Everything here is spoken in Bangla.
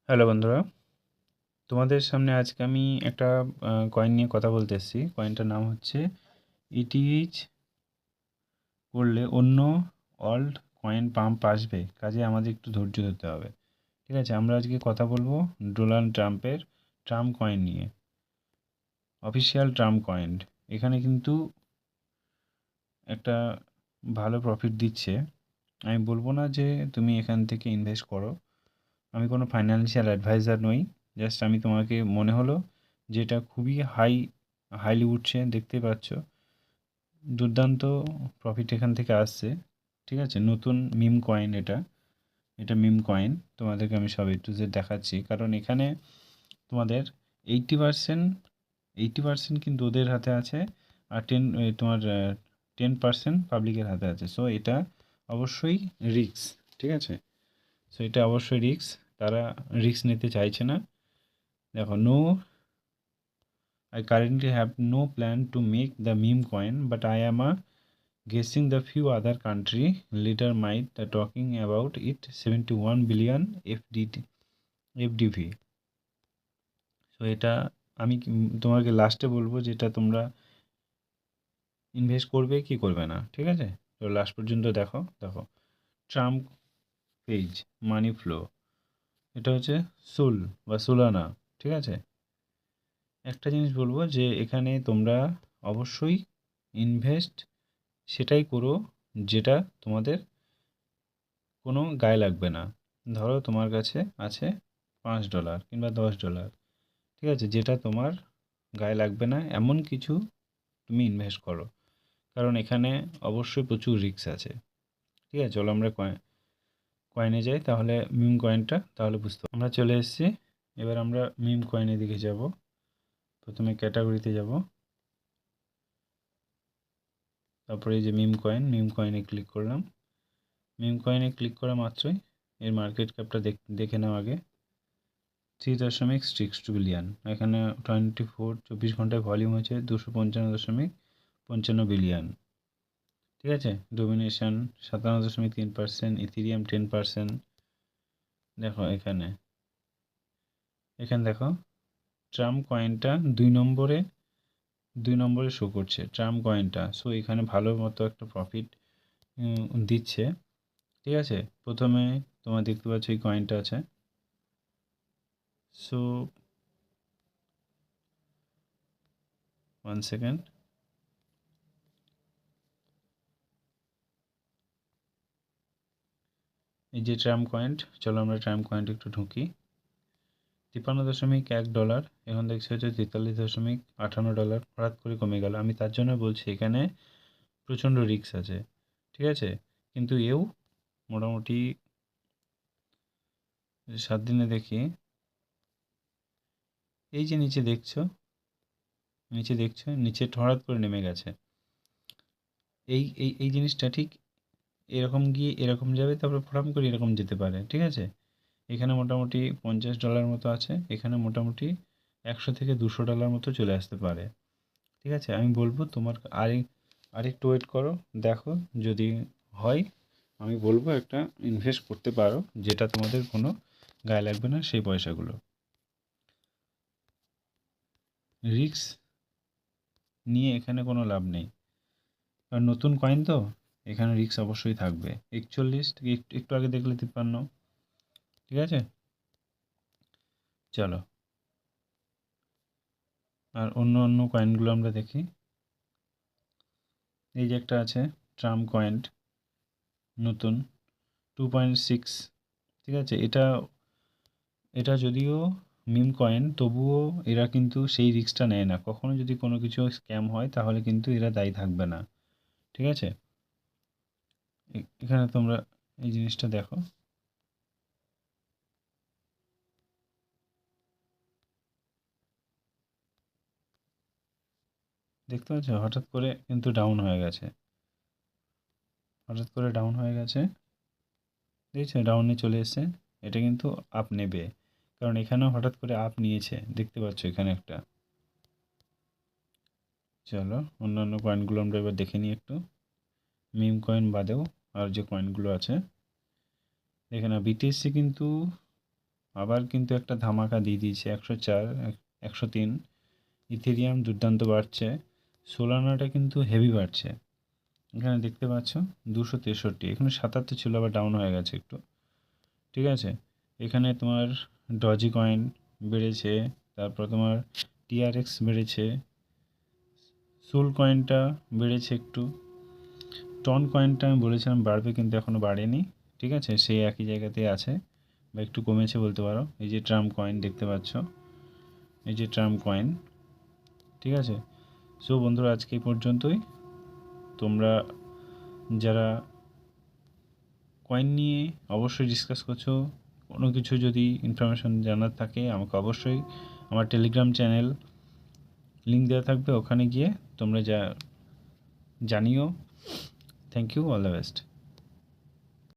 হ্যালো বন্ধুরা, তোমাদের সামনে আজকে আমি একটা কয়েন নিয়ে কথা বলতে এসেছি। কয়েনটার নাম হচ্ছে ইটিএইচ করলে অন্য অল্ট কয়েন পাম্প আসবে, কাজে আমাদের একটু ধৈর্য ধরতে হবে। ঠিক আছে, আমরা আজকে কথা বলবো ডোনাল্ড ট্রাম্পের ট্রাম্প কয়েন নিয়ে। অফিসিয়াল ট্রাম্প কয়েন এখানে কিন্তু একটা ভালো প্রফিট দিচ্ছে। আমি বলবো না যে তুমি এখান থেকে ইনভেস্ট করো, আমি কোনো ফাইন্যান্সিয়াল অ্যাডভাইজার নই। জাস্ট আমি তোমাকে মনে হলো যে এটা খুবই হাইলি উঠছে, দেখতে পাচ্ছ দুর্দান্ত প্রফিট এখান থেকে আসছে। ঠিক আছে, নতুন মিম কয়েন এটা, এটা মিম কয়েন। তোমাদেরকে আমি সব A to Z দেখাচ্ছি, কারণ এখানে তোমাদের 80% 80% কিন্তু ওদের হাতে আছে, আর তোমার 10% পাবলিকের হাতে আছে। সো এটা অবশ্যই রিস্ক। ঠিক আছে, সো এটা অবশ্যই রিস্ক, তারা রিস্ক নিতে চাইছে না। দেখো, I currently have no plan to make the meme coin, but I am guessing the few other country leader might talking about it 71 billion FDV. So এটা আমি তোমাকে লাস্টে বলবো যেটা তোমরা ইনভেস্ট করবে কি করবে না। ঠিক আছে, তো লাস্ট পর্যন্ত দেখো। দেখো, ট্রাম্প পেজ মানি ফ্লো, এটা হচ্ছে সুল বা সুলানা। ঠিক আছে, একটা জিনিস বলবো যে এখানে তোমরা অবশ্যই ইনভেস্ট সেটাই করো যেটা তোমাদের কোনো গায়ে লাগবে না। ধরো তোমার কাছে আছে $5 কিংবা $10, ঠিক আছে, যেটা তোমার গায়ে লাগবে না এমন কিছু তুমি ইনভেস্ট করো, কারণ এখানে অবশ্যই প্রচুর রিস্ক আছে। ঠিক আছে, চলো আমরা কয়েনে যাই, তাহলে মিম কয়েনটা তাহলে বুঝতে আমরা চলে এসেছি। এবার আমরা মিম কয়েনের দিকে যাব। প্রথমে ক্যাটাগরিতে যাব, তারপরে এই যে মিম কয়েনে ক্লিক করলাম। মিম কয়েনে ক্লিক করা মাত্রই এর মার্কেট ক্যাপটা দেখে নাও আগে। 3.62 বিলিয়ন। এখানে 24 ঘন্টায় ভলিউম হচ্ছে 255.55 বিলিয়ন। ঠিক আছে, ডোমিনেশন 57.3%, ইথিরিয়াম 10%। দেখো এখানে এখানে দেখো ট্রাম্প কয়েনটা 2 নম্বরে শো করছে ট্রাম্প কয়েনটা। সো এখানে ভালো মতো একটা প্রফিট দিচ্ছে। ঠিক আছে, প্রথমে তোমার দেখতে পাচ্ছ এই কয়েনটা আছে। So 1 second. এই যে ট্রাম্প কয়েন, চলো আমরা ট্রাম্প কয়েনটা একটু ঢুকি। $53.1, এখন দেখছি হচ্ছে $43.58। হঠাৎ করে কমে গেল, আমি তার জন্য বলছি এখানে প্রচণ্ড রিস্ক আছে। ঠিক আছে, কিন্তু এও মোটামুটি 7 দিনে দেখি এই যে নিচে হঠাৎ করে নেমে গেছে। এই এই এই জিনিসটা ঠিক এরকম গিয়ে এরকম যাবে, তারপরে ফটাম করে এরকম যেতে পারে। ঠিক আছে, এখানে মোটামুটি $50 মতো আছে, এখানে মোটামুটি $100 থেকে $200 মতো চলে আসতে পারে। ঠিক আছে, আমি বলবো তোমার আরেকটু ওয়েট করো, দেখো যদি হয় আমি বলবো একটা ইনভেস্ট করতে পারো, যেটা তোমাদের কোনো গায়ে লাগবে না সেই পয়সাগুলো। রিস্ক নিয়ে এখানে কোনো লাভ নেই, কারণ নতুন কয়েন তো, এখানে রিস্ক অবশ্যই থাকবে। 41 থেকে একটু আগে দেখলে 53। ঠিক আছে, চলো আর অন্য কয়েনগুলো আমরা দেখি। এই যে একটা আছে ট্রাম্প কয়েন নতুন 2.6। ঠিক আছে, এটা এটা যদিও মিম কয়েন, তবুও এরা কিন্তু সেই রিস্কটা নেয় না। কখনো যদি কোনো কিছু স্ক্যাম হয় তাহলে কিন্তু এরা দায়ী থাকবে না। ঠিক আছে, এখানে তোমরা এই জিনিসটা দেখো, দেখতে পাচ্ছ হঠাৎ করে কিন্তু ডাউন হয়ে গেছে, হঠাৎ করে ডাউন হয়ে গেছে। দেখছো ডাউনে চলে এসেছে, এটা কিন্তু আপ নেবে, কারণ এখানেও হঠাৎ করে আপ নিয়েছে, দেখতে পাচ্ছ এখানে একটা। চলো অন্যান্য কয়েনগুলো আমরা এবার দেখে নিই একটু, মিম কয়েন বাদেও আর যে কয়েনগুলো আছে। দেখে না, বিটিএসসি কিন্তু আবার কিন্তু একটা ধামাকা দিয়ে দিয়েছে 104 103। ইথেরিয়াম দুর্দান্ত বাড়ছে, সোলানাটা কিন্তু হেভি বাড়ছে। এখানে দেখতে পাচ্ছ 263, এখানে 77 ছিল, আবার ডাউন হয়ে গেছে একটু। ঠিক আছে, এখানে তোমার ডজি কয়েন বেড়েছে, তারপর তোমার টিআরএক্স বেড়েছে, সোল কয়েনটা বেড়েছে একটু, টন কয়েনটা আমি বলেছিলাম বাড়বে কিন্তু এখনও বাড়েনি। ঠিক আছে, সেই একই জায়গাতেই আছে বা একটু কমেছে বলতে পারো। এই যে ট্রাম্প কয়েন দেখতে পাচ্ছ, এই যে ট্রাম্প কয়েন। ঠিক আছে, সো বন্ধুরা আজকে এই পর্যন্তই। তোমরা যারা কয়েন নিয়ে অবশ্যই ডিসকাস করছো, কোনো কিছু যদি ইনফরমেশন জানার থাকে আমাকে অবশ্যই আমার টেলিগ্রাম চ্যানেল লিঙ্ক দেওয়া থাকবে, ওখানে গিয়ে তোমরা জানিও। Thank you, all the best.